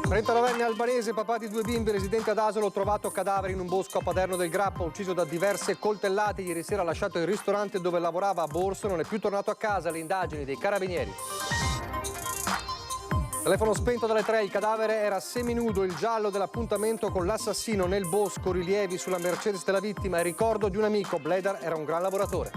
Trentanovenne albanese, papà di 2 bimbi, residente ad Asolo, trovato cadavere in un bosco a Paderno del Grappa, ucciso da diverse coltellate. Ieri sera ha lasciato il ristorante dove lavorava a Borso, non è più tornato a casa. Le indagini dei carabinieri. Telefono spento dalle 3, il cadavere era seminudo, il giallo dell'appuntamento con l'assassino nel bosco, rilievi sulla Mercedes della vittima e ricordo di un amico, Bledar era un gran lavoratore.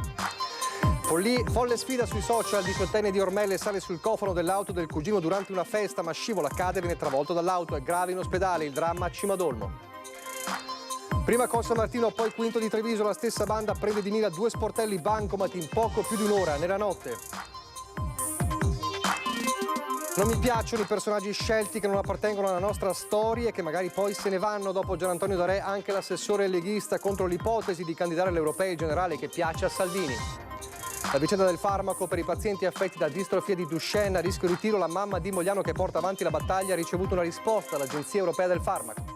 Folle sfida sui social, 18enne di Ormelle sale sul cofano dell'auto del cugino durante una festa, ma scivola, cade e viene travolto dall'auto, è grave in ospedale, il dramma a Cimadolmo. Prima con San Martino, poi quinto di Treviso, la stessa banda prende di mira 2 sportelli bancomat in poco più di un'ora, nella notte. Non mi piacciono i personaggi scelti che non appartengono alla nostra storia e che magari poi se ne vanno. Dopo Gian Antonio D'Arè, anche l'assessore leghista contro l'ipotesi di candidare alle europee generale che piace a Salvini. La vicenda del farmaco per i pazienti affetti da distrofia di Duchenne, a rischio ritiro, la mamma di Mogliano che porta avanti la battaglia ha ricevuto una risposta dall'Agenzia Europea del Farmaco.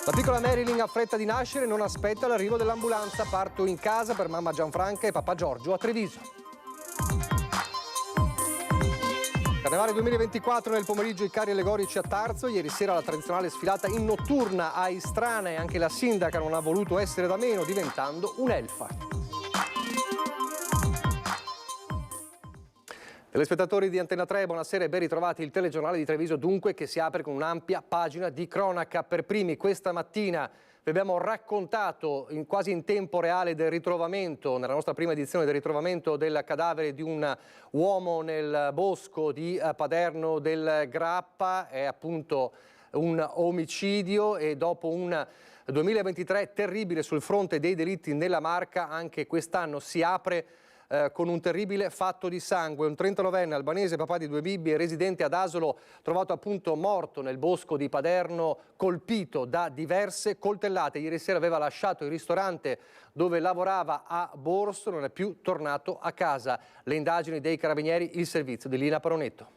La piccola Marilyn ha fretta di nascere e non aspetta l'arrivo dell'ambulanza. Parto in casa per mamma Gianfranca e papà Giorgio a Treviso. Carnevale 2024 nel pomeriggio i carri allegorici a Tarzo, ieri sera la tradizionale sfilata in notturna a Istrana e anche la sindaca non ha voluto essere da meno diventando un'elfa. Telespettatori di Antenna 3, buonasera e ben ritrovati. Il telegiornale di Treviso dunque che si apre con un'ampia pagina di cronaca. Per primi questa mattina vi abbiamo raccontato quasi in tempo reale del ritrovamento, nella nostra prima edizione del ritrovamento del cadavere di un uomo nel bosco di Paderno del Grappa. È appunto un omicidio e dopo un 2023 terribile sul fronte dei delitti nella Marca, anche quest'anno si apre con un terribile fatto di sangue. Un 39enne albanese, papà di 2 bimbi e residente ad Asolo, trovato appunto morto nel bosco di Paderno, colpito da diverse coltellate. Ieri sera aveva lasciato il ristorante dove lavorava a Borso, non è più tornato a casa. Le indagini dei carabinieri, il servizio di Lina Paronetto.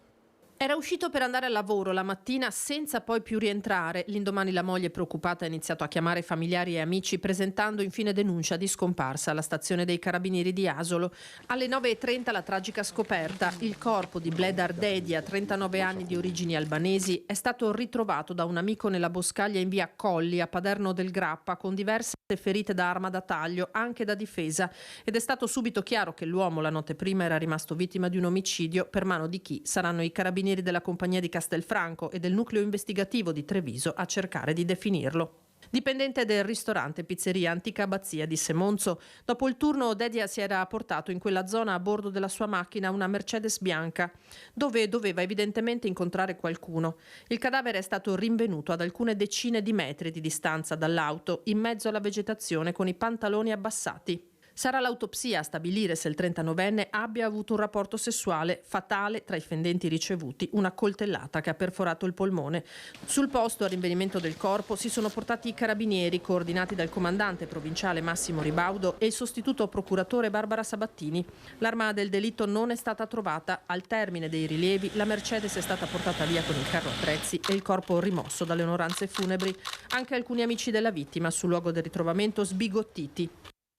Era uscito per andare al lavoro la mattina senza poi più rientrare. L'indomani la moglie, preoccupata, ha iniziato a chiamare familiari e amici, presentando infine denuncia di scomparsa alla stazione dei carabinieri di Asolo. Alle 9:30 la tragica scoperta. Il corpo di Bledar Dedia, 39 anni di origini albanesi, è stato ritrovato da un amico nella boscaglia in via Colli a Paderno del Grappa con diverse ferite da arma da taglio, anche da difesa, ed è stato subito chiaro che l'uomo la notte prima era rimasto vittima di un omicidio per mano di chi? Saranno i carabinieri della compagnia di Castelfranco e del nucleo investigativo di Treviso a cercare di definirlo. Dipendente del ristorante pizzeria Antica Abbazia di Semonzo, dopo il turno Dedia si era portato in quella zona a bordo della sua macchina una Mercedes bianca, dove doveva evidentemente incontrare qualcuno. Il cadavere è stato rinvenuto ad alcune decine di metri di distanza dall'auto, in mezzo alla vegetazione con i pantaloni abbassati. Sarà l'autopsia a stabilire se il 39enne abbia avuto un rapporto sessuale fatale. Tra i fendenti ricevuti una coltellata che ha perforato il polmone. Sul posto al rinvenimento del corpo si sono portati i carabinieri coordinati dal comandante provinciale Massimo Ribaudo e il sostituto procuratore Barbara Sabattini. L'arma del delitto non è stata trovata. Al termine dei rilievi la Mercedes è stata portata via con il carro attrezzi e il corpo rimosso dalle onoranze funebri. Anche alcuni amici della vittima sul luogo del ritrovamento sbigottiti.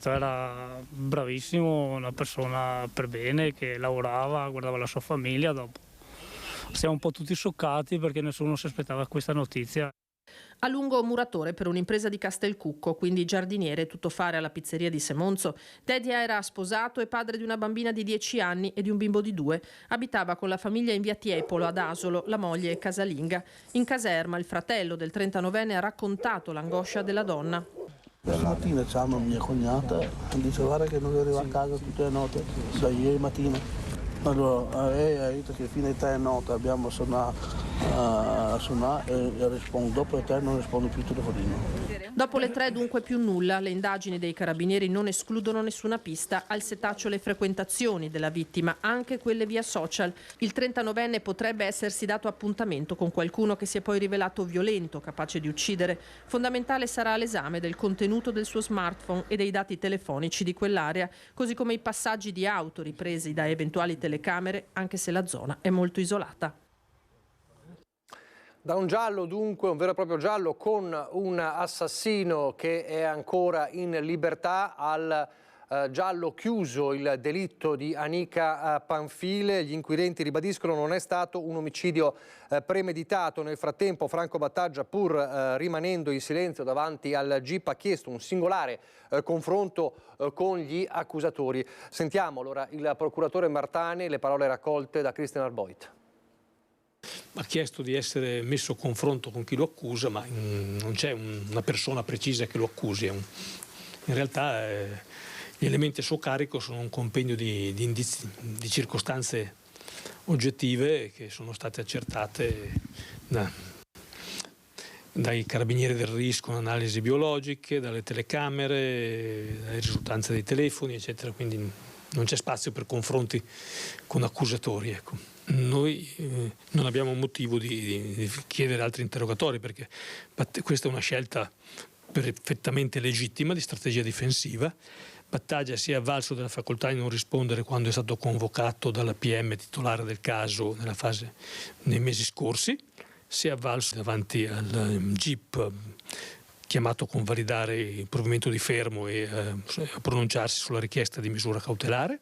Era bravissimo, una persona per bene che lavorava, guardava la sua famiglia. Dopo siamo un po' tutti scioccati perché nessuno si aspettava questa notizia. A lungo muratore per un'impresa di Castelcucco, quindi giardiniere e tuttofare alla pizzeria di Semonzo, Dedia era sposato e padre di una bambina di 10 anni e di un bimbo di 2. Abitava con la famiglia in via Tiepolo ad Asolo, la moglie è casalinga. In caserma il fratello del 39enne ha raccontato l'angoscia della donna. Stamattina chiama mia cognata e dice guarda che non arriva a casa tutte le notte, da ieri mattina. Allora lei ha detto che fino a 3 notte abbiamo suonato e rispondo, dopo le 3 non rispondo più il telefonino. Dopo le 3 dunque più nulla, le indagini dei carabinieri non escludono nessuna pista. Al setaccio le frequentazioni della vittima, anche quelle via social. Il 39enne potrebbe essersi dato appuntamento con qualcuno che si è poi rivelato violento, capace di uccidere. Fondamentale sarà l'esame del contenuto del suo smartphone e dei dati telefonici di quell'area, così come i passaggi di auto ripresi da eventuali telecamere, anche se la zona è molto isolata. Da un giallo dunque, un vero e proprio giallo con un assassino che è ancora in libertà, al giallo chiuso il delitto di Anika Panfile. Gli inquirenti ribadiscono non è stato un omicidio premeditato. Nel frattempo Franco Battaglia, pur rimanendo in silenzio davanti al GIP, ha chiesto un singolare confronto con gli accusatori. Sentiamo allora il procuratore Martani, le parole raccolte da Christian Arboit. Ha chiesto di essere messo a confronto con chi lo accusa, ma non c'è una persona precisa che lo accusi. In realtà gli elementi a suo carico sono un compendio di indizi, di circostanze oggettive che sono state accertate dai carabinieri del RIS con analisi biologiche, dalle telecamere, dalle risultanze dei telefoni, eccetera. Quindi non c'è spazio per confronti con accusatori, ecco. Noi non abbiamo motivo di chiedere altri interrogatori, perché questa è una scelta perfettamente legittima di strategia difensiva. Battaglia si è avvalso della facoltà di non rispondere quando è stato convocato dalla PM titolare del caso nei mesi scorsi, si è avvalso davanti al GIP chiamato a convalidare il provvedimento di fermo e a pronunciarsi sulla richiesta di misura cautelare.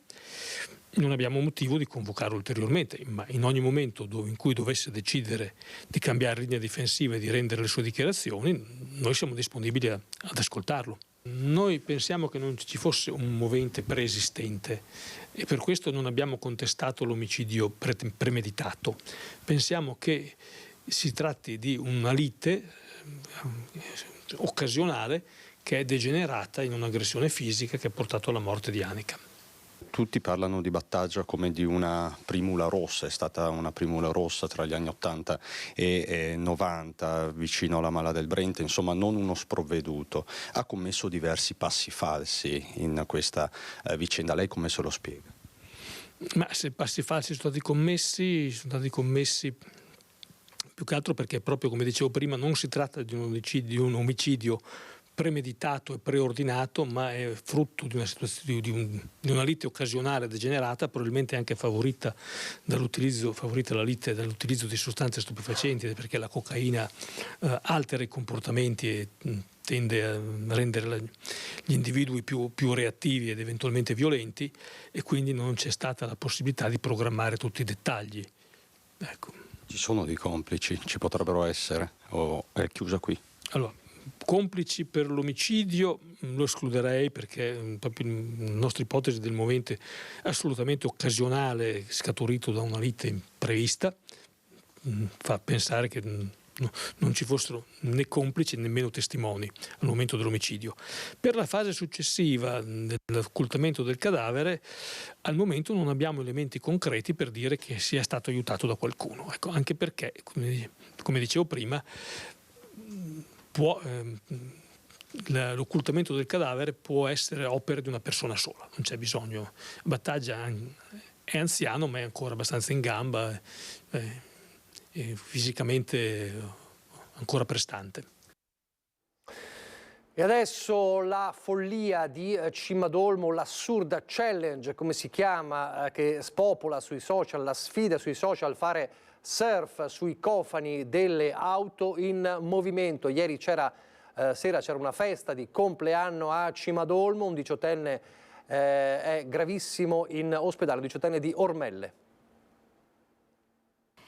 Non abbiamo motivo di convocarlo ulteriormente, ma in ogni momento in cui dovesse decidere di cambiare linea difensiva e di rendere le sue dichiarazioni, noi siamo disponibili ad ascoltarlo. Noi pensiamo che non ci fosse un movente preesistente e per questo non abbiamo contestato l'omicidio premeditato. Pensiamo che si tratti di una lite occasionale che è degenerata in un'aggressione fisica che ha portato alla morte di Anika. Tutti parlano di Battaglia come di una primula rossa, è stata una primula rossa tra gli anni 80 e 90 vicino alla Mala del Brenta, insomma non uno sprovveduto. Ha commesso diversi passi falsi in questa vicenda, lei come se lo spiega? Ma se passi falsi sono stati commessi più che altro perché proprio come dicevo prima non si tratta di un omicidio premeditato e preordinato, ma è frutto di una situazione di una lite occasionale degenerata, probabilmente anche favorita dall'utilizzo di sostanze stupefacenti, perché la cocaina altera i comportamenti e tende a rendere gli individui più reattivi ed eventualmente violenti, e quindi non c'è stata la possibilità di programmare tutti i dettagli. Ecco. Ci sono dei complici, ci potrebbero essere, o è chiusa qui? Allora, complici per l'omicidio lo escluderei, perché proprio la nostra ipotesi del movente assolutamente occasionale scaturito da una lite imprevista fa pensare che non ci fossero né complici né nemmeno testimoni al momento dell'omicidio. Per la fase successiva dell'occultamento del cadavere, al momento non abbiamo elementi concreti per dire che sia stato aiutato da qualcuno. Ecco, anche perché, come dicevo prima, l'occultamento del cadavere può essere opera di una persona sola, non c'è bisogno. Battaglia è anziano, ma è ancora abbastanza in gamba e fisicamente ancora prestante. E adesso la follia di Cimadolmo, l'assurda challenge, come si chiama, che spopola sui social, la sfida sui social, fare surf sui cofani delle auto in movimento. Ieri sera c'era una festa di compleanno a Cimadolmo, un 18enne è gravissimo in ospedale, un 18enne di Ormelle.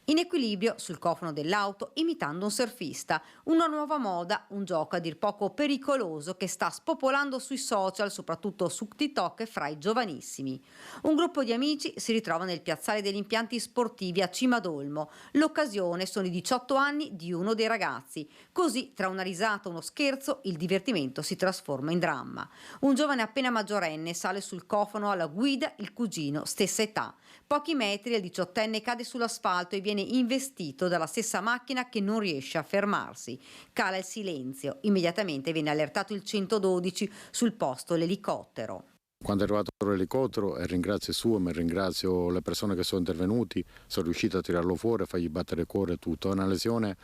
In equilibrio sul cofano dell'auto, imitando un surfista. Una nuova moda, un gioco a dir poco pericoloso che sta spopolando sui social, soprattutto su TikTok e fra i giovanissimi. Un gruppo di amici si ritrova nel piazzale degli impianti sportivi a Cimadolmo. L'occasione sono i 18 anni di uno dei ragazzi. Così, tra una risata e uno scherzo, il divertimento si trasforma in dramma. Un giovane appena maggiorenne sale sul cofano alla guida, il cugino, stessa età. Pochi metri, il 18enne cade sull'asfalto e viene investito dalla stessa macchina che non riesce a fermarsi. Cala il silenzio. Immediatamente viene allertato il 112, sul posto l'elicottero. Quando è arrivato l'elicottero, ringrazio suo, ma ringrazio le persone che sono intervenuti, sono riuscito a tirarlo fuori, a fargli battere il cuore e tutto. È una lesione,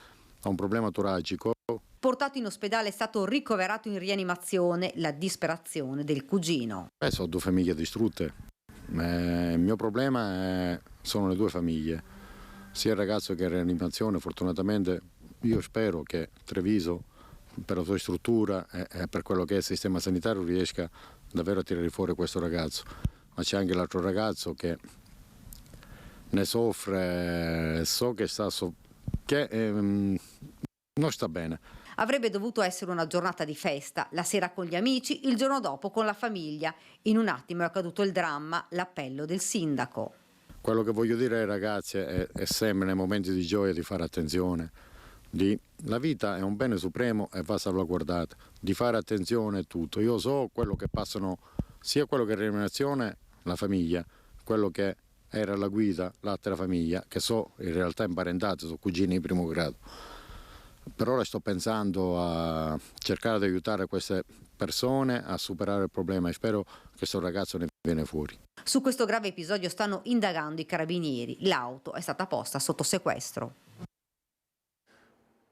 ha un problema toracico. Portato in ospedale è stato ricoverato in rianimazione, la disperazione del cugino. Sono 2 famiglie distrutte. Il mio problema sono le 2 famiglie, sia il ragazzo che è in rianimazione, fortunatamente io spero che Treviso, per la sua struttura e per quello che è il sistema sanitario, riesca davvero a tirare fuori questo ragazzo. Ma c'è anche l'altro ragazzo che ne soffre, so che non sta bene. Avrebbe dovuto essere una giornata di festa, la sera con gli amici, il giorno dopo con la famiglia. In un attimo è accaduto il dramma, l'appello del sindaco. Quello che voglio dire ai ragazzi è sempre nei momenti di gioia di fare attenzione. La vita è un bene supremo e va salvaguardata, di fare attenzione a tutto. Io so quello che passano, sia quello che è l'eliminazione, la famiglia, quello che era la guida, l'altra famiglia, che so in realtà imparentate, sono cugini di primo grado. Per ora sto pensando a cercare di aiutare queste persone a superare il problema e spero che questo ragazzo ne viene fuori. Su questo grave episodio stanno indagando i carabinieri. L'auto è stata posta sotto sequestro.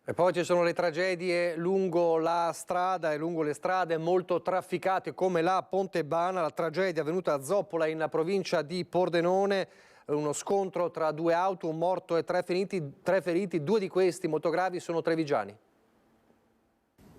E poi ci sono le tragedie lungo la strada e lungo le strade molto trafficate come la Pontebana, la tragedia avvenuta a Zoppola in provincia di Pordenone, uno scontro tra due auto, un morto e tre feriti, due di questi molto gravi sono trevigiani.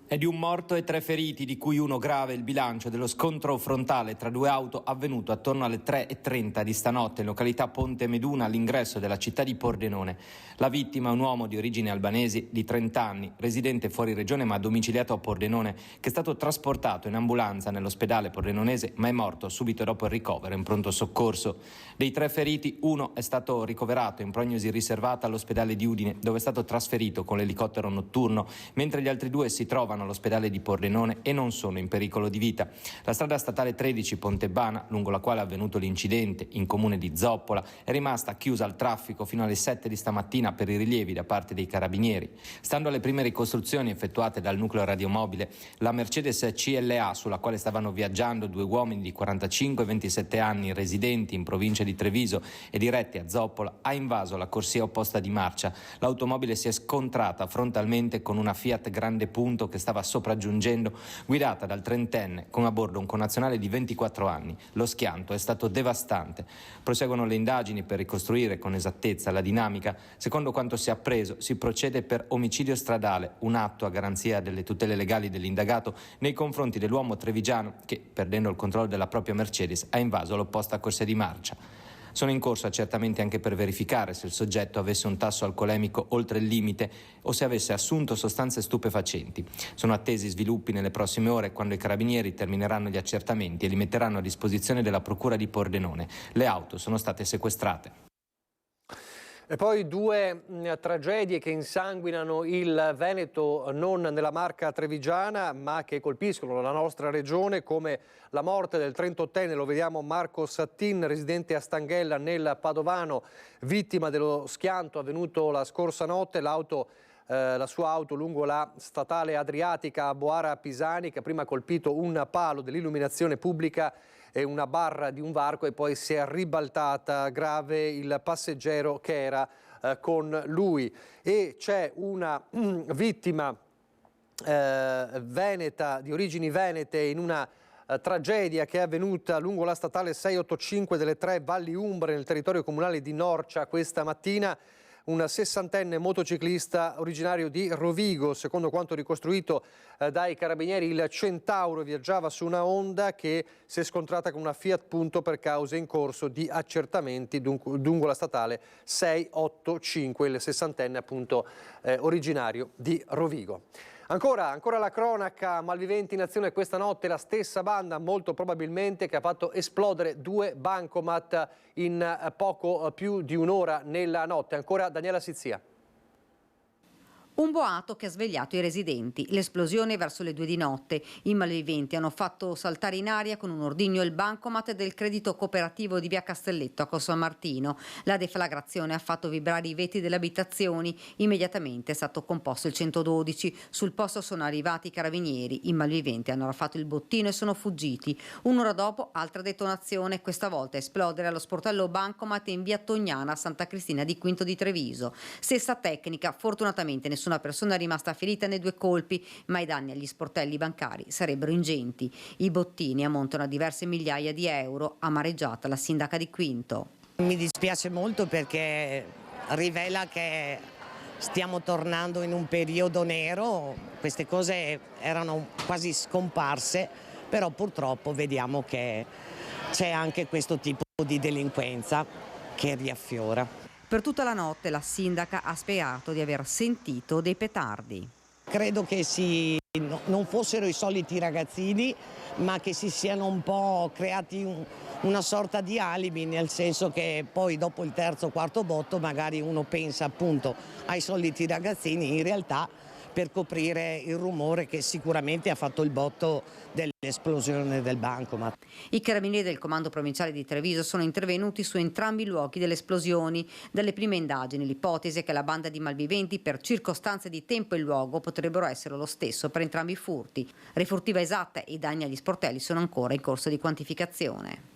È di un morto e 3 feriti, di cui uno grave, il bilancio dello scontro frontale tra due auto avvenuto attorno alle 3:30 di stanotte in località Ponte Meduna all'ingresso della città di Pordenone. La vittima è un uomo di origini albanesi di 30 anni, residente fuori regione ma domiciliato a Pordenone, che è stato trasportato in ambulanza nell'ospedale pordenonese ma è morto subito dopo il ricovero in pronto soccorso. Dei 3 feriti, uno è stato ricoverato in prognosi riservata all'ospedale di Udine, dove è stato trasferito con l'elicottero notturno, mentre gli altri 2 si trovano all'ospedale di Pordenone e non sono in pericolo di vita. La strada statale 13 Pontebana, lungo la quale è avvenuto l'incidente in comune di Zoppola, è rimasta chiusa al traffico fino alle 7 di stamattina per i rilievi da parte dei carabinieri. Stando alle prime ricostruzioni effettuate dal nucleo radiomobile, la Mercedes CLA, sulla quale stavano viaggiando 2 uomini di 45 e 27 anni residenti in provincia di Treviso e diretti a Zoppola, ha invaso la corsia opposta di marcia. L'automobile si è scontrata frontalmente con una Fiat Grande Punto che stava sopraggiungendo, guidata dal trentenne con a bordo un connazionale di 24 anni. Lo schianto è stato devastante. Proseguono le indagini per ricostruire con esattezza la dinamica. Secondo quanto si è appreso, si procede per omicidio stradale, un atto a garanzia delle tutele legali dell'indagato nei confronti dell'uomo trevigiano che, perdendo il controllo della propria Mercedes, ha invaso l'opposta corsia di marcia. Sono in corso accertamenti anche per verificare se il soggetto avesse un tasso alcolemico oltre il limite o se avesse assunto sostanze stupefacenti. Sono attesi sviluppi nelle prossime ore, quando i carabinieri termineranno gli accertamenti e li metteranno a disposizione della Procura di Pordenone. Le auto sono state sequestrate. E poi 2 tragedie che insanguinano il Veneto, non nella Marca trevigiana, ma che colpiscono la nostra regione, come la morte del 38enne, lo vediamo, Marco Sattin, residente a Stanghella nel Padovano, vittima dello schianto avvenuto la scorsa notte. La sua auto lungo la statale Adriatica a Boara Pisani, che ha prima colpito un palo dell'illuminazione pubblica e una barra di un varco e poi si è ribaltata, grave il passeggero che era con lui. E c'è una vittima veneta, di origini venete, in una tragedia che è avvenuta lungo la statale 685 delle 3 Valli Umbre nel territorio comunale di Norcia questa mattina. Un 60enne motociclista originario di Rovigo, secondo quanto ricostruito dai carabinieri, il Centauro viaggiava su una Honda che si è scontrata con una Fiat Punto per cause in corso di accertamenti lungo la statale 685, il 60enne appunto originario di Rovigo. Ancora la cronaca, malviventi in azione questa notte, la stessa banda molto probabilmente che ha fatto esplodere 2 bancomat in poco più di un'ora nella notte. Ancora Daniela Sizia. Un boato che ha svegliato i residenti. L'esplosione verso le 2 di notte. I malviventi hanno fatto saltare in aria con un ordigno il bancomat del credito cooperativo di via Castelletto a San Martino. La deflagrazione ha fatto vibrare i vetri delle abitazioni. Immediatamente è stato composto il 112. Sul posto sono arrivati i carabinieri. I malviventi hanno raffatto il bottino e sono fuggiti. Un'ora dopo, altra detonazione, questa volta esplodere allo sportello bancomat in via Tognana a Santa Cristina di Quinto di Treviso. Stessa tecnica, fortunatamente nessuna persona è rimasta ferita nei 2 colpi, ma i danni agli sportelli bancari sarebbero ingenti. I bottini ammontano a diverse migliaia di euro, amareggiata la sindaca di Quinto. Mi dispiace molto perché rivela che stiamo tornando in un periodo nero, queste cose erano quasi scomparse, però purtroppo vediamo che c'è anche questo tipo di delinquenza che riaffiora. Per tutta la notte la sindaca ha spiegato di aver sentito dei petardi. Credo che non fossero i soliti ragazzini, ma che si siano un po' creati una sorta di alibi, nel senso che poi dopo il terzo o quarto botto magari uno pensa appunto ai soliti ragazzini, in realtà per coprire il rumore che sicuramente ha fatto il botto dell'esplosione del bancomat. I carabinieri del comando provinciale di Treviso sono intervenuti su entrambi i luoghi delle esplosioni. Dalle prime indagini l'ipotesi è che la banda di malviventi per circostanze di tempo e luogo potrebbero essere lo stesso per entrambi i furti. Rifurtiva esatta e i danni agli sportelli sono ancora in corso di quantificazione.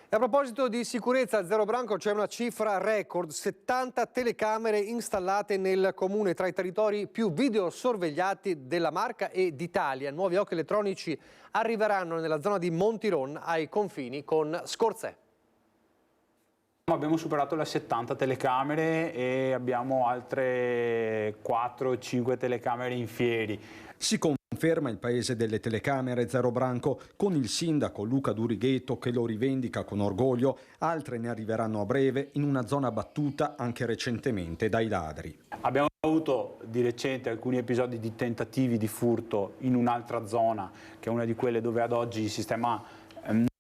A proposito di sicurezza, a Zero Branco c'è una cifra record: 70 telecamere installate nel comune, tra i territori più videosorvegliati della Marca e d'Italia. Nuovi occhi elettronici arriveranno nella zona di Montiron, ai confini con Scorzè. Abbiamo superato le 70 telecamere e abbiamo altre 4-5 telecamere in Fieri. Si conferma il paese delle telecamere Zero Branco, con il sindaco Luca Durighetto che lo rivendica con orgoglio. Altre ne arriveranno a breve in una zona battuta anche recentemente dai ladri. Abbiamo avuto di recente alcuni episodi di tentativi di furto in un'altra zona, che è una di quelle dove ad oggi il sistema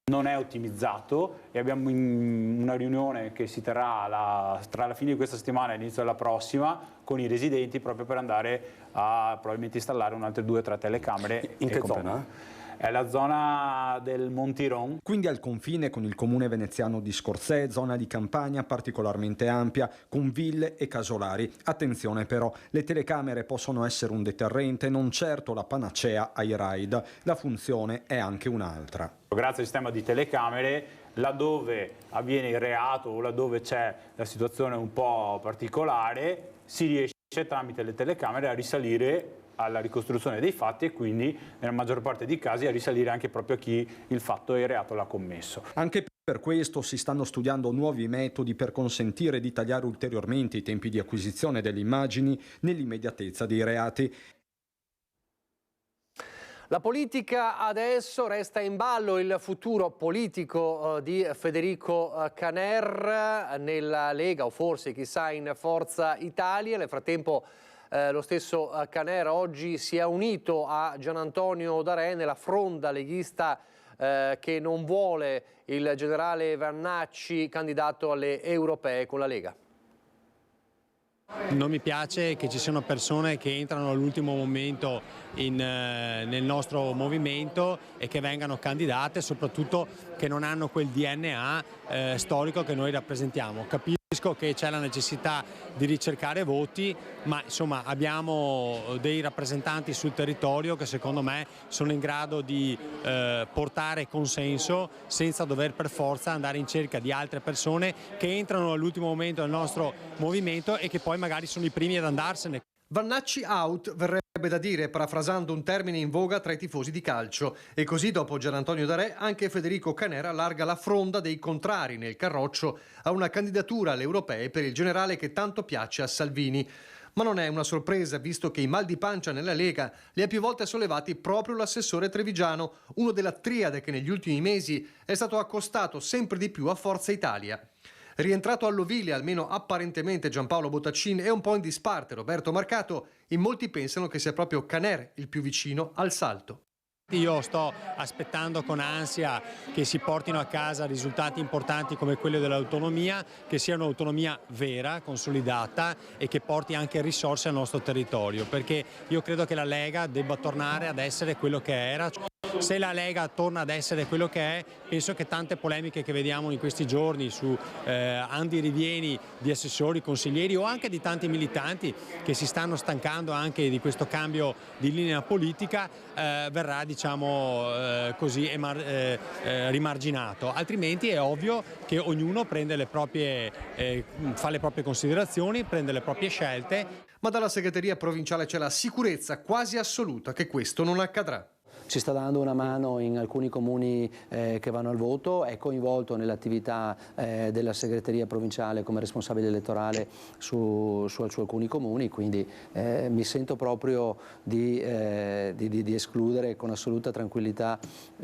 non è ottimizzato, e abbiamo una riunione che si terrà tra la fine di questa settimana e l'inizio della prossima con i residenti, proprio per andare a probabilmente installare un'altre 2 o 3 telecamere. In che zona? È la zona del Montiron. Quindi al confine con il comune veneziano di Scorzè, zona di campagna particolarmente ampia, con ville e casolari. Attenzione però, le telecamere possono essere un deterrente, non certo la panacea ai raid. La funzione è anche un'altra. Grazie al sistema di telecamere, laddove avviene il reato o laddove c'è la situazione un po' particolare, si riesce tramite le telecamere a risalire alla ricostruzione dei fatti e quindi nella maggior parte dei casi a risalire anche proprio a chi il fatto e il reato l'ha commesso. Anche per questo si stanno studiando nuovi metodi per consentire di tagliare ulteriormente i tempi di acquisizione delle immagini nell'immediatezza dei reati. La politica adesso, resta in ballo il futuro politico di Federico Caner nella Lega o forse chissà in Forza Italia. Nel frattempo lo stesso Caner oggi si è unito a Gianantonio D'Arè nella fronda leghista che non vuole il generale Vannacci candidato alle europee con la Lega. Non mi piace che ci siano persone che entrano all'ultimo momento nel nostro movimento e che vengano candidate, soprattutto che non hanno quel DNA storico che noi rappresentiamo. Capisco che c'è la necessità di ricercare voti, ma insomma abbiamo dei rappresentanti sul territorio che secondo me sono in grado di portare consenso senza dover per forza andare in cerca di altre persone che entrano all'ultimo momento nel nostro movimento e che poi magari sono i primi ad andarsene. Vannacci out, verrebbe da dire, parafrasando un termine in voga tra i tifosi di calcio. E così, dopo Gianantonio D'Arè, anche Federico Caner allarga la fronda dei contrari nel Carroccio a una candidatura alle europee per il generale che tanto piace a Salvini. Ma non è una sorpresa, visto che i mal di pancia nella Lega li ha più volte sollevati proprio l'assessore trevigiano, uno della triade che negli ultimi mesi è stato accostato sempre di più a Forza Italia. Rientrato all'ovile, almeno apparentemente, Giampaolo Botaccin e un po' in disparte Roberto Marcato, in molti pensano che sia proprio Caner il più vicino al salto. Io sto aspettando con ansia che si portino a casa risultati importanti come quello dell'autonomia, che sia un'autonomia vera, consolidata e che porti anche risorse al nostro territorio, perché io credo che la Lega debba tornare ad essere quello che era. Se la Lega torna ad essere quello che è, penso che tante polemiche che vediamo in questi giorni su andi rivieni di assessori, consiglieri o anche di tanti militanti che si stanno stancando anche di questo cambio di linea politica verrà, diciamo così, rimarginato. Altrimenti è ovvio che ognuno prende fa le proprie considerazioni, prende le proprie scelte. Ma dalla segreteria provinciale c'è la sicurezza quasi assoluta che questo non accadrà. ci sta dando una mano in alcuni comuni che vanno al voto, è coinvolto nell'attività della segreteria provinciale come responsabile elettorale su alcuni comuni, quindi mi sento proprio di escludere con assoluta tranquillità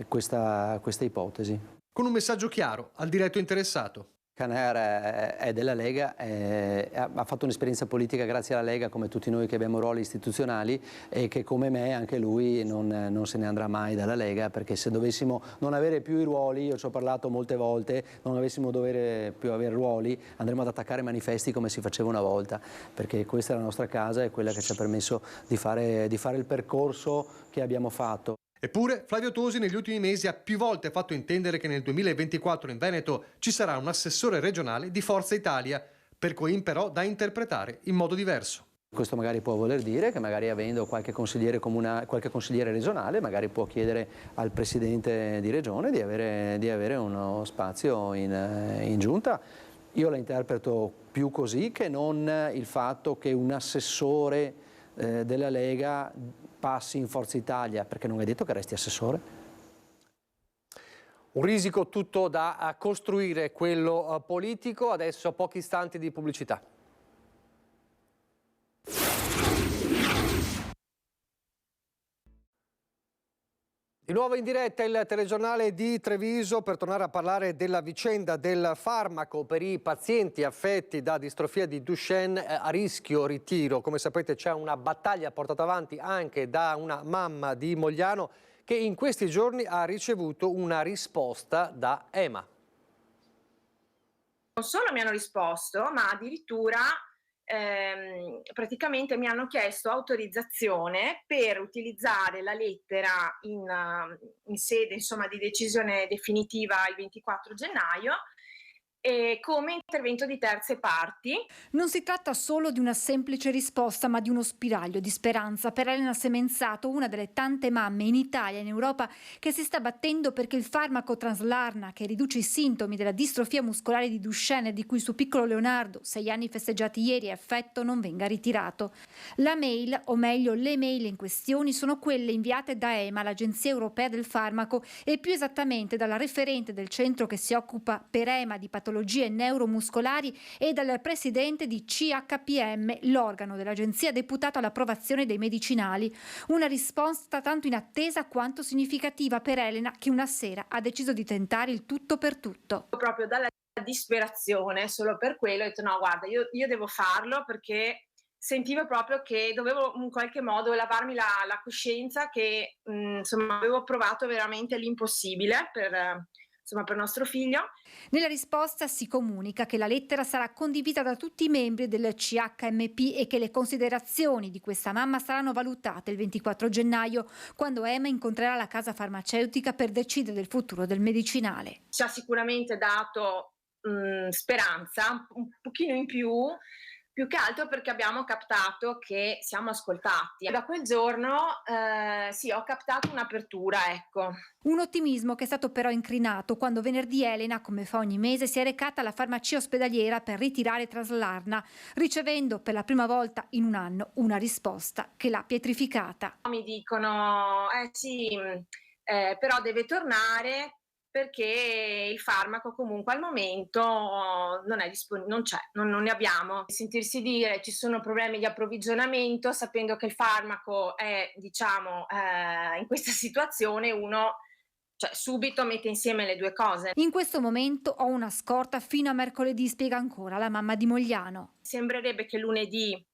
questa ipotesi. Con un messaggio chiaro al diretto interessato. Caner è della Lega, ha fatto un'esperienza politica grazie alla Lega come tutti noi che abbiamo ruoli istituzionali, e che come me anche lui non se ne andrà mai dalla Lega, perché se dovessimo non avere più i ruoli, io ci ho parlato molte volte, non avessimo più avere ruoli, andremo ad attaccare manifesti come si faceva una volta, perché questa è la nostra casa e quella che ci ha permesso di fare il percorso che abbiamo fatto. Eppure Flavio Tosi negli ultimi mesi ha più volte fatto intendere che nel 2024 in Veneto ci sarà un assessore regionale di Forza Italia, per cui però da interpretare in modo diverso. Questo magari può voler dire che magari avendo qualche consigliere regionale, magari può chiedere al presidente di regione di avere uno spazio in giunta. Io la interpreto più così che non il fatto che un assessore della Lega passi in Forza Italia, perché non è detto che resti assessore. Un risico tutto da costruire, quello politico. Adesso a pochi istanti di pubblicità. Di nuovo in diretta il telegiornale di Treviso per tornare a parlare della vicenda del farmaco per i pazienti affetti da distrofia di Duchenne a rischio ritiro. Come sapete c'è una battaglia portata avanti anche da una mamma di Mogliano che in questi giorni ha ricevuto una risposta da EMA. Non solo mi hanno risposto, ma addirittura praticamente mi hanno chiesto autorizzazione per utilizzare la lettera in sede, insomma, di decisione definitiva il 24 gennaio come intervento di terze parti. Non si tratta solo di una semplice risposta, ma di uno spiraglio di speranza per Elena Semenzato, una delle tante mamme in Italia e in Europa che si sta battendo perché il farmaco Translarna, che riduce i sintomi della distrofia muscolare di Duchenne, di cui suo piccolo Leonardo, 6 anni festeggiati ieri, è affetto, non venga ritirato. La mail, o meglio le mail in questioni, sono quelle inviate da EMA, l'Agenzia Europea del Farmaco, e più esattamente dalla referente del centro che si occupa per EMA di patologie neuromuscolari e dal presidente di CHPM, l'organo dell'agenzia deputato all'approvazione dei medicinali. Una risposta tanto inattesa quanto significativa per Elena, che una sera ha deciso di tentare il tutto per tutto. Proprio dalla disperazione, solo per quello ho detto no, guarda, io devo farlo, perché sentivo proprio che dovevo in qualche modo lavarmi la coscienza che insomma avevo provato veramente l'impossibile per nostro figlio. Nella risposta si comunica che la lettera sarà condivisa da tutti i membri del CHMP e che le considerazioni di questa mamma saranno valutate il 24 gennaio, quando EMA incontrerà la casa farmaceutica per decidere del futuro del medicinale. Ci ha sicuramente dato speranza, un pochino in più che altro perché abbiamo captato che siamo ascoltati. Da quel giorno sì, ho captato un'apertura, ecco. Un ottimismo che è stato però incrinato quando venerdì Elena, come fa ogni mese, si è recata alla farmacia ospedaliera per ritirare Translarna, ricevendo per la prima volta in un anno una risposta che l'ha pietrificata. Mi dicono, sì, però deve tornare, perché il farmaco comunque al momento non è disponibile, non c'è, non ne abbiamo. Sentirsi dire ci sono problemi di approvvigionamento, sapendo che il farmaco è, diciamo, in questa situazione, uno subito mette insieme le due cose. In questo momento ho una scorta fino a mercoledì, spiega ancora la mamma di Mogliano. Sembrerebbe che lunedì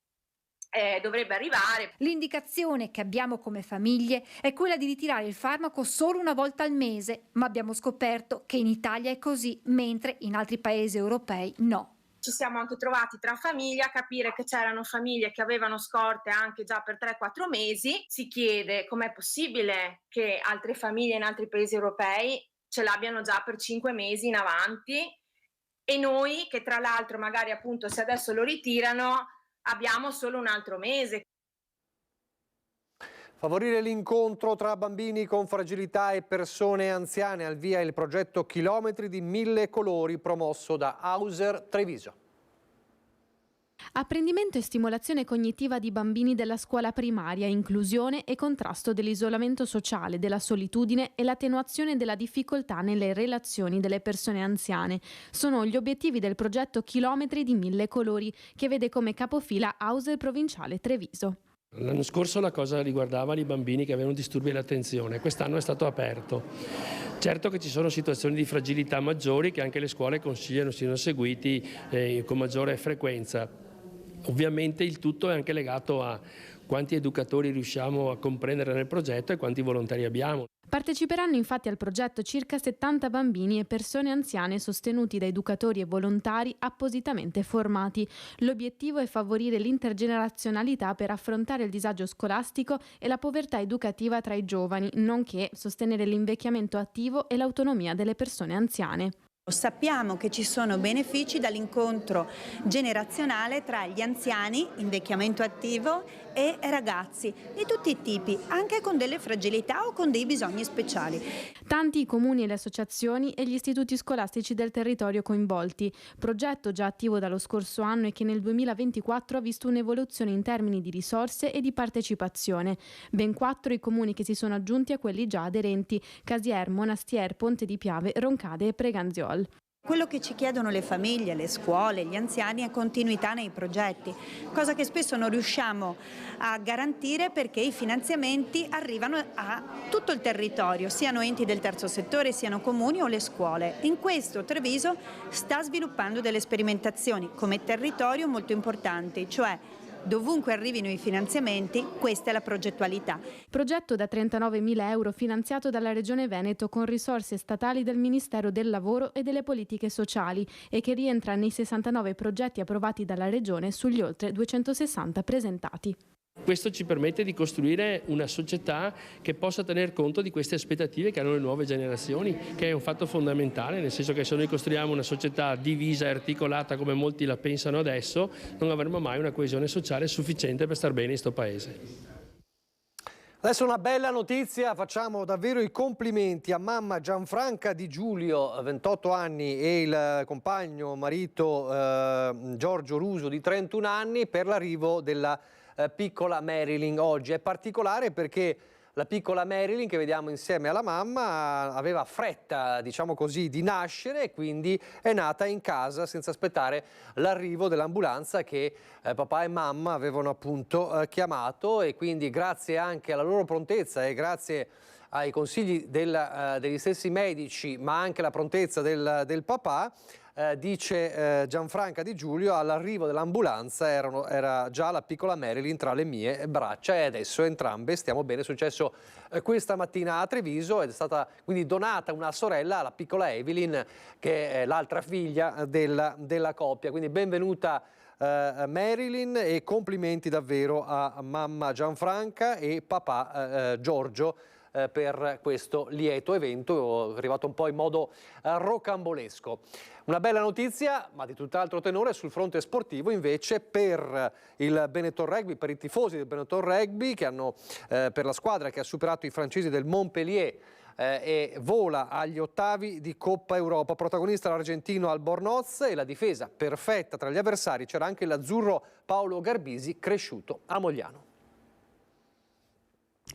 dovrebbe arrivare. L'indicazione che abbiamo come famiglie è quella di ritirare il farmaco solo una volta al mese, ma abbiamo scoperto che in Italia è così, mentre in altri paesi europei no. Ci siamo anche trovati tra famiglie a capire che c'erano famiglie che avevano scorte anche già per 3-4 mesi. Si chiede com'è possibile che altre famiglie in altri paesi europei ce l'abbiano già per 5 mesi in avanti, e noi che tra l'altro magari appunto se adesso lo ritirano abbiamo solo un altro mese. Favorire l'incontro tra bambini con fragilità e persone anziane, al via il progetto Chilometri di 1000 colori promosso da Hauser Treviso. Apprendimento e stimolazione cognitiva di bambini della scuola primaria, inclusione e contrasto dell'isolamento sociale, della solitudine e l'attenuazione della difficoltà nelle relazioni delle persone anziane. Sono gli obiettivi del progetto Chilometri di 1000 colori, che vede come capofila Ausel Provinciale Treviso. L'anno scorso la cosa riguardava i bambini che avevano disturbi dell'attenzione, quest'anno è stato aperto. Certo che ci sono situazioni di fragilità maggiori che anche le scuole consigliano siano seguiti con maggiore frequenza. Ovviamente il tutto è anche legato a quanti educatori riusciamo a comprendere nel progetto e quanti volontari abbiamo. Parteciperanno infatti al progetto circa 70 bambini e persone anziane sostenuti da educatori e volontari appositamente formati. L'obiettivo è favorire l'intergenerazionalità per affrontare il disagio scolastico e la povertà educativa tra i giovani, nonché sostenere l'invecchiamento attivo e l'autonomia delle persone anziane. Sappiamo che ci sono benefici dall'incontro generazionale tra gli anziani, invecchiamento attivo, e ragazzi di tutti i tipi, anche con delle fragilità o con dei bisogni speciali. Tanti i comuni e le associazioni e gli istituti scolastici del territorio coinvolti, progetto già attivo dallo scorso anno e che nel 2024 ha visto un'evoluzione in termini di risorse e di partecipazione. Ben 4 i comuni che si sono aggiunti a quelli già aderenti: Casier, Monastier, Ponte di Piave, Roncade e Preganziol. Quello che ci chiedono le famiglie, le scuole, gli anziani è continuità nei progetti, cosa che spesso non riusciamo a garantire perché i finanziamenti arrivano a tutto il territorio, siano enti del terzo settore, siano comuni o le scuole. In questo Treviso sta sviluppando delle sperimentazioni come territorio molto importanti, cioè dovunque arrivino i finanziamenti, questa è la progettualità. Progetto da 39.000 euro finanziato dalla Regione Veneto con risorse statali del Ministero del Lavoro e delle Politiche Sociali e che rientra nei 69 progetti approvati dalla Regione sugli oltre 260 presentati. Questo ci permette di costruire una società che possa tener conto di queste aspettative che hanno le nuove generazioni, che è un fatto fondamentale, nel senso che se noi costruiamo una società divisa e articolata come molti la pensano adesso, non avremo mai una coesione sociale sufficiente per star bene in questo paese. Adesso una bella notizia, facciamo davvero i complimenti a mamma Gianfranca Di Giulio, 28 anni, e il compagno, marito Giorgio Ruso di 31 anni per l'arrivo della piccola Marilyn oggi. È particolare perché la piccola Marilyn, che vediamo insieme alla mamma, aveva fretta, diciamo così, di nascere e quindi è nata in casa senza aspettare l'arrivo dell'ambulanza che papà e mamma avevano appunto chiamato, e quindi grazie anche alla loro prontezza e grazie ai consigli degli stessi medici, ma anche la prontezza del papà, dice Gianfranca Di Giulio, all'arrivo dell'ambulanza era già la piccola Marilyn tra le mie braccia e adesso entrambe stiamo bene. È successo questa mattina a Treviso ed è stata quindi donata una sorella alla piccola Evelyn, che è l'altra figlia della coppia. Quindi benvenuta Marilyn e complimenti davvero a mamma Gianfranca e papà Giorgio per questo lieto evento arrivato un po' in modo rocambolesco. Una bella notizia, ma di tutt'altro tenore sul fronte sportivo invece per il Benetton Rugby, per i tifosi del Benetton Rugby che hanno per la squadra che ha superato i francesi del Montpellier e vola agli ottavi di Coppa Europa. Protagonista l'argentino Albornoz e la difesa perfetta tra gli avversari c'era anche l'azzurro Paolo Garbisi, cresciuto a Mogliano.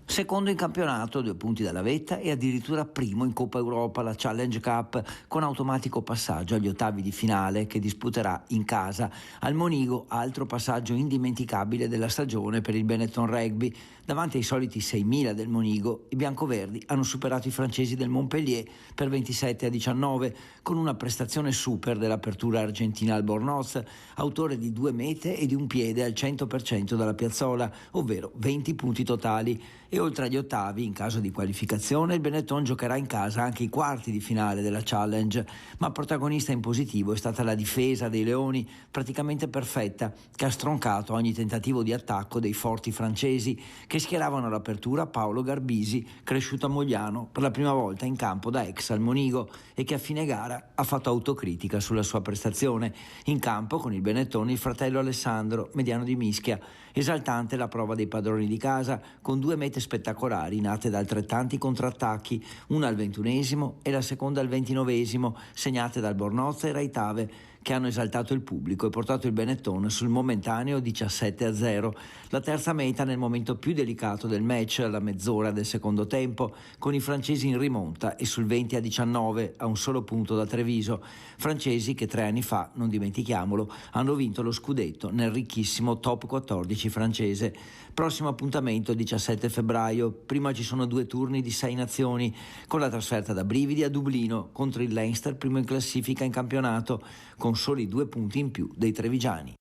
Secondo in campionato, 2 punti dalla vetta e addirittura primo in Coppa Europa, la Challenge Cup, con automatico passaggio agli ottavi di finale che disputerà in casa al Monigo, altro passaggio indimenticabile della stagione per il Benetton Rugby. Davanti ai soliti 6.000 del Monigo, i biancoverdi hanno superato i francesi del Montpellier per 27-19, con una prestazione super dell'apertura argentina Albornoz, autore di 2 mete e di un piede al 100% dalla piazzola, ovvero 20 punti totali. E oltre agli ottavi, in caso di qualificazione, il Benetton giocherà in casa anche i quarti di finale della Challenge, ma protagonista in positivo è stata la difesa dei Leoni, praticamente perfetta, che ha stroncato ogni tentativo di attacco dei forti francesi, che schieravano all'apertura Paolo Garbisi, cresciuto a Mogliano, per la prima volta in campo da ex al Monigo, e che a fine gara ha fatto autocritica sulla sua prestazione. In campo con il Benetton il fratello Alessandro, mediano di Mischia, esaltante la prova dei padroni di casa, con 2 mete spettacolari nate da altrettanti contrattacchi, una al 21esimo e la seconda al 29esimo, segnate da Albornoz e Raitave, che hanno esaltato il pubblico e portato il Benetton sul momentaneo 17-0. La terza meta nel momento più delicato del match, alla mezz'ora del secondo tempo, con i francesi in rimonta e sul 20-19 a un solo punto da Treviso. Francesi che 3 anni fa, non dimentichiamolo, hanno vinto lo scudetto nel ricchissimo top 14 francese. Prossimo appuntamento 17 febbraio, prima ci sono 2 turni di 6 nazioni, con la trasferta da brividi a Dublino contro il Leinster, primo in classifica in campionato, con soli 2 punti in più dei trevigiani.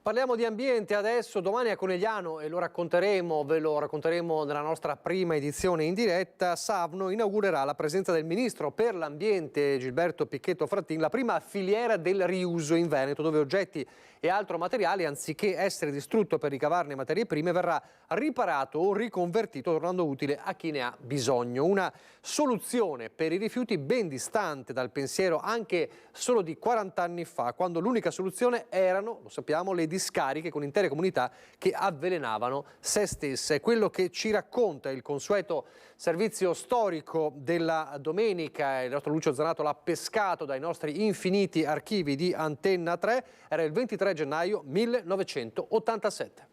Parliamo di ambiente adesso. Domani a Conegliano, e ve lo racconteremo nella nostra prima edizione in diretta, Savno inaugurerà la presenza del ministro per l'ambiente Gilberto Picchetto Frattin la prima filiera del riuso in Veneto, dove oggetti e altro materiale, anziché essere distrutto per ricavarne materie prime, verrà riparato o riconvertito tornando utile a chi ne ha bisogno. Una soluzione per i rifiuti ben distante dal pensiero anche solo di 40 anni fa, quando l'unica soluzione erano, lo sappiamo, le discariche con intere comunità che avvelenavano se stesse. È quello che ci racconta il consueto servizio storico della domenica. Il nostro Lucio Zanato l'ha pescato dai nostri infiniti archivi di Antenna 3. Era il 23 gennaio 1987.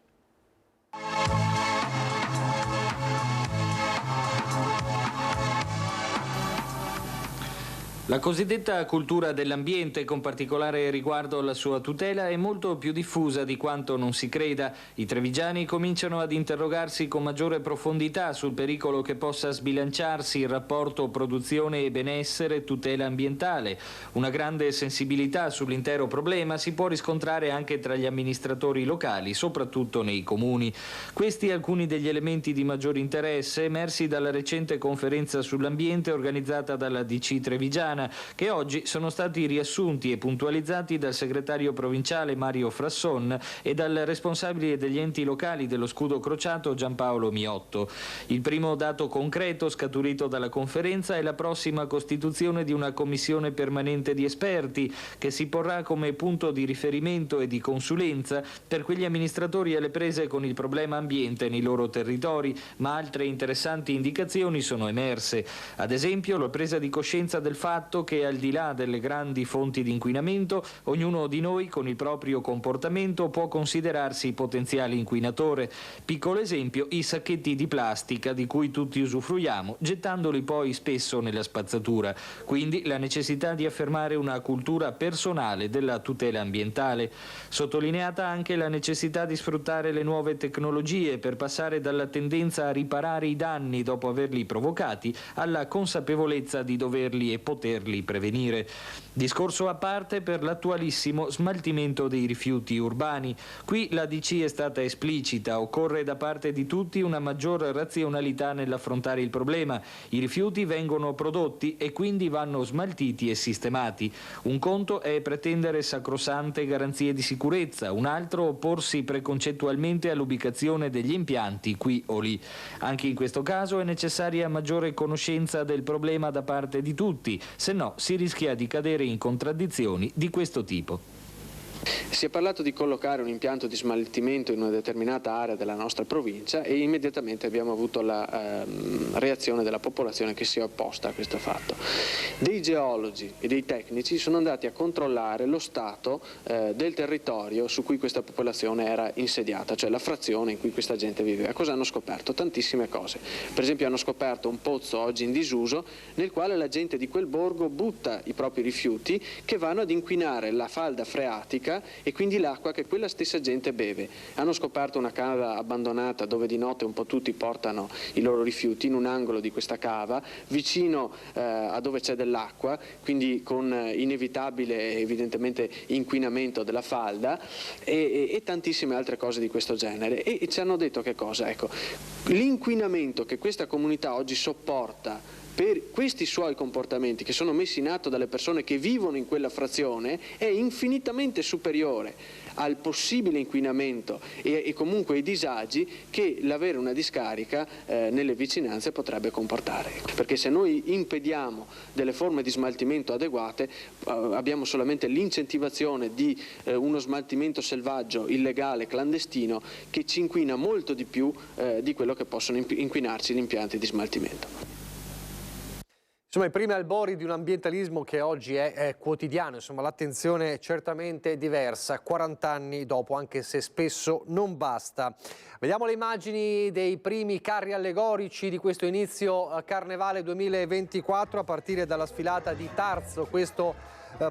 La cosiddetta cultura dell'ambiente, con particolare riguardo alla sua tutela, è molto più diffusa di quanto non si creda. I trevigiani cominciano ad interrogarsi con maggiore profondità sul pericolo che possa sbilanciarsi il rapporto produzione e benessere tutela ambientale. Una grande sensibilità sull'intero problema si può riscontrare anche tra gli amministratori locali, soprattutto nei comuni. Questi alcuni degli elementi di maggior interesse emersi dalla recente conferenza sull'ambiente organizzata dalla DC Trevigiana, che oggi sono stati riassunti e puntualizzati dal segretario provinciale Mario Frasson e dal responsabile degli enti locali dello Scudo Crociato Giampaolo Miotto. Il primo dato concreto scaturito dalla conferenza è la prossima costituzione di una commissione permanente di esperti che si porrà come punto di riferimento e di consulenza per quegli amministratori alle prese con il problema ambiente nei loro territori, ma altre interessanti indicazioni sono emerse. Ad esempio, la presa di coscienza del fatto che al di là delle grandi fonti di inquinamento, ognuno di noi con il proprio comportamento può considerarsi potenziale inquinatore. Piccolo esempio, i sacchetti di plastica di cui tutti usufruiamo, gettandoli poi spesso nella spazzatura. Quindi la necessità di affermare una cultura personale della tutela ambientale. Sottolineata anche la necessità di sfruttare le nuove tecnologie per passare dalla tendenza a riparare i danni dopo averli provocati alla consapevolezza di doverli e poterli prevenire. Discorso a parte per l'attualissimo smaltimento dei rifiuti urbani. Qui la DC è stata esplicita, occorre da parte di tutti una maggior razionalità nell'affrontare il problema. I rifiuti vengono prodotti e quindi vanno smaltiti e sistemati. Un conto è pretendere sacrosante garanzie di sicurezza, un altro opporsi preconcettualmente all'ubicazione degli impianti qui o lì. Anche in questo caso è necessaria maggiore conoscenza del problema da parte di tutti, se no si rischia di cadere in contraddizioni di questo tipo. Si è parlato di collocare un impianto di smaltimento in una determinata area della nostra provincia e immediatamente abbiamo avuto la reazione della popolazione che si è opposta a questo fatto. Dei geologi e dei tecnici sono andati a controllare lo stato del territorio su cui questa popolazione era insediata, cioè la frazione in cui questa gente viveva. Cosa hanno scoperto? Tantissime cose. Per esempio hanno scoperto un pozzo oggi in disuso nel quale la gente di quel borgo butta i propri rifiuti che vanno ad inquinare la falda freatica e quindi l'acqua che quella stessa gente beve. Hanno scoperto una cava abbandonata dove di notte un po' tutti portano i loro rifiuti in un angolo di questa cava, vicino a dove c'è dell'acqua, quindi con inevitabile evidentemente inquinamento della falda e tantissime altre cose di questo genere. E ci hanno detto che cosa? Ecco, l'inquinamento che questa comunità oggi sopporta per questi suoi comportamenti che sono messi in atto dalle persone che vivono in quella frazione è infinitamente superiore al possibile inquinamento e comunque ai disagi che l'avere una discarica nelle vicinanze potrebbe comportare. Perché se noi impediamo delle forme di smaltimento adeguate abbiamo solamente l'incentivazione di uno smaltimento selvaggio, illegale, clandestino che ci inquina molto di più di quello che possono inquinarci gli impianti di smaltimento. Insomma, i primi albori di un ambientalismo che oggi è quotidiano, insomma l'attenzione è certamente diversa, 40 anni dopo, anche se spesso non basta. Vediamo le immagini dei primi carri allegorici di questo inizio Carnevale 2024, a partire dalla sfilata di Tarzo questo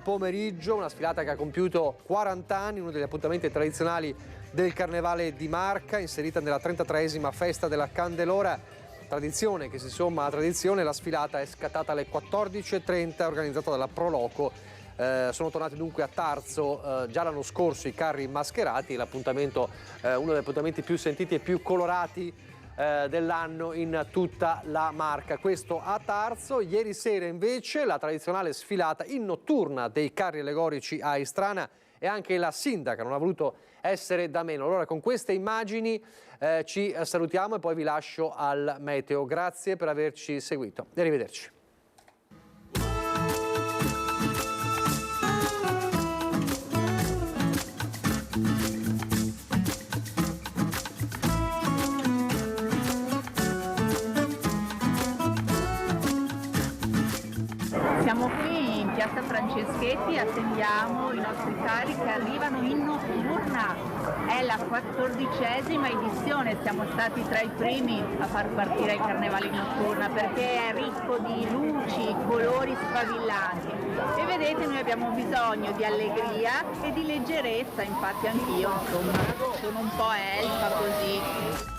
pomeriggio, una sfilata che ha compiuto 40 anni, uno degli appuntamenti tradizionali del Carnevale di Marca, inserita nella 33esima festa della Candelora. Tradizione che si somma a tradizione, la sfilata è scattata alle 14:30, organizzata dalla Proloco. Sono tornati dunque a Tarzo già l'anno scorso i carri mascherati, l'appuntamento, uno degli appuntamenti più sentiti e più colorati dell'anno in tutta la Marca. Questo a Tarzo. Ieri sera invece la tradizionale sfilata in notturna dei carri allegorici a Istrana, e anche la sindaca non ha voluto essere da meno. Allora con queste immagini ci salutiamo e poi vi lascio al meteo. Grazie per averci seguito e arrivederci. Siamo qui in piazza Franceschetti, attendiamo i nostri carri che arrivano in notturna. È la 14ª edizione, siamo stati tra i primi a far partire il Carnevale in notturna perché è ricco di luci, colori sfavillanti. E vedete, noi abbiamo bisogno di allegria e di leggerezza, infatti anch'io, insomma, sono un po' elfa così.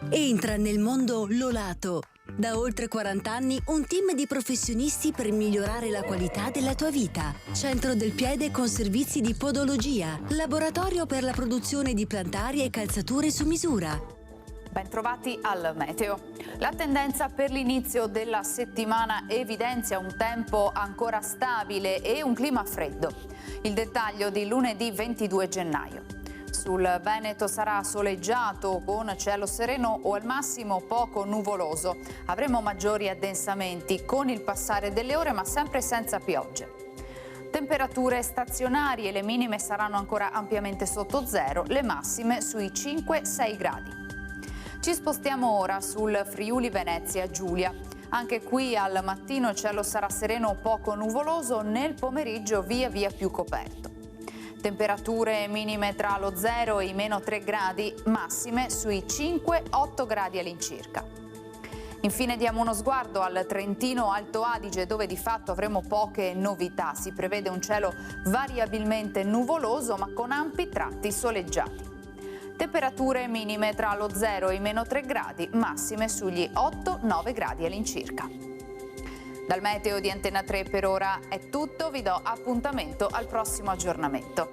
Entra nel mondo Lolato. Da oltre 40 anni un team di professionisti per migliorare la qualità della tua vita. Centro del piede con servizi di podologia. Laboratorio per la produzione di plantari e calzature su misura. Bentrovati al meteo. La tendenza per l'inizio della settimana evidenzia un tempo ancora stabile e un clima freddo. Il dettaglio di lunedì 22 gennaio. Sul Veneto sarà soleggiato con cielo sereno o al massimo poco nuvoloso. Avremo maggiori addensamenti con il passare delle ore, ma sempre senza piogge. Temperature stazionarie, le minime saranno ancora ampiamente sotto zero, le massime sui 5-6 gradi. Ci spostiamo ora sul Friuli Venezia Giulia. Anche qui al mattino il cielo sarà sereno o poco nuvoloso, nel pomeriggio via via più coperto. Temperature minime tra lo 0 e i -3 gradi, massime sui 5-8 gradi all'incirca. Infine diamo uno sguardo al Trentino Alto Adige, dove di fatto avremo poche novità. Si prevede un cielo variabilmente nuvoloso ma con ampi tratti soleggiati. Temperature minime tra lo 0 e i -3 gradi, massime sugli 8-9 gradi all'incirca. Dal meteo di Antena 3 per ora è tutto, vi do appuntamento al prossimo aggiornamento.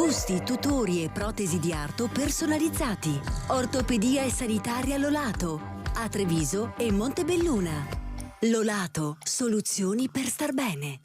Busti, tutori e protesi di arto personalizzati. Ortopedia e sanitaria Lolato, a Treviso e Montebelluna. Lolato, soluzioni per star bene.